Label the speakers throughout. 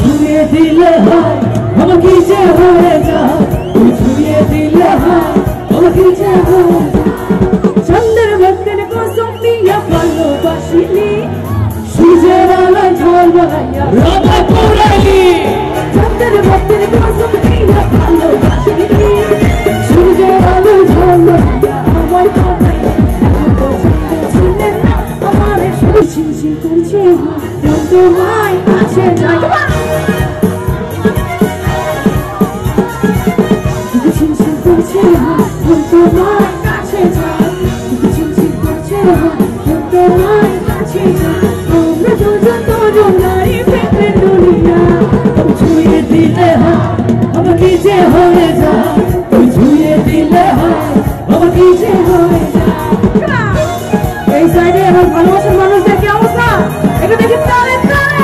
Speaker 1: ছুঁয়ে দিলে হয় আমাকে যে হয়ে যায়, তুই ছুঁয়ে দিলে হয় আমাকে যে হয়ে যায়। চন্দ্র ভক্তের কসম দিয়া ভালোবাসিলি, সূর্যের আলোয় ঝলমলাইয়া রাধা পুরালি। চন্দ্র ভক্তের কসম দিয়া ভালোবাসিলি, সূর্যের আলোয় ঝলমলাইয়া আমায় পাঠাইয়া। ছিলেন না আমার শুধু ঝিমঝিম করছে তোমায় কাছে যাই। ঝিমঝিম করছে তোমার কাছে যাই, ঝিমঝিম করছে তোমার কাছে যাই। আমরা দুজন দুজন নারী প্রেমের দুনিয়া। তুই ছুঁয়ে দিলে হয় আমাকে যে হয়ে যায়, তুই ছুঁয়ে দিলে হয় আমাকে যে হয়ে যায়। এই সাইডে আমার ভালোবাসার মানুষদের কি অবস্থা এটা দেখি তালে তালে।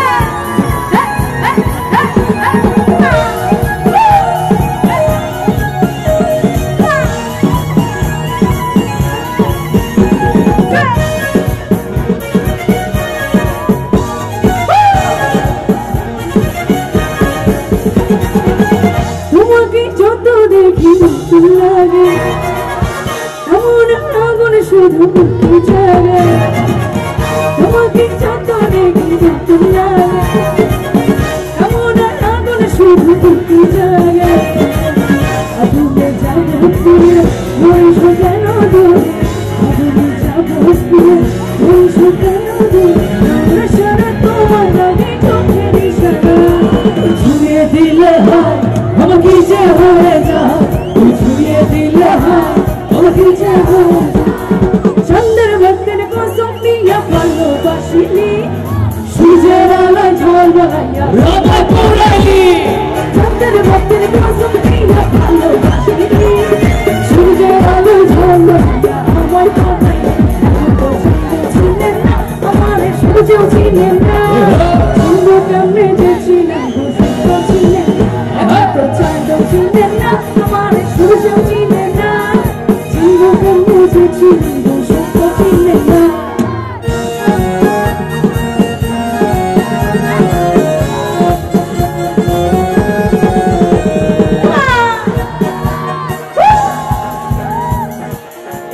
Speaker 1: তোমাকে যত দেখি নতুন লাগে, এমন আগুন শুধু মুক্তি জাগে। তোমাকে যত দেখি নতুন লাগে, এমন আগুন শুধু মুক্তি জাগে। আগুনে যাবো ফিরে রইস কেন দূরে, আগুনে যাবো ফিরে রইস কেন দূরে। আমরা সারা তোমার লাগে চোখের ইশারা। ছুঁয়ে দিলে হয় আমাকে যে হয়ে যায়, তুই ছুঁয়ে দিলে হয় আমাকে যে হয়ে যায়। চন্দ্র ভক্তের কসম দিয়া ভালোবাসিলি, সূর্যের আলোয় ঝলমলাইয়া রাধা পুরালি। চন্দ্র ভক্তের কসম দিয়া ভালোবাসিলি, সূর্যের আলোয় ঝলমলাইয়া আমায় পাঠাইয়া। ছিলেন না আমার সূর্য ছিলেন না, চন্দ্র কেমনে যে ছিলেন সূর্য ছিলেন না, তো চন্দ্র ছিলেন না আমার সূর্য ছিলেন না, চন্দ্র কেমনে যে ছিলেন সূর্য ছিলেন না।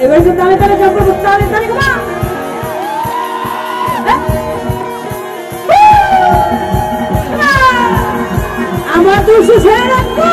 Speaker 1: এবার তো তালে তালে যাবো, তালে তালে আমার দুশো ছেড়ে রাখবো।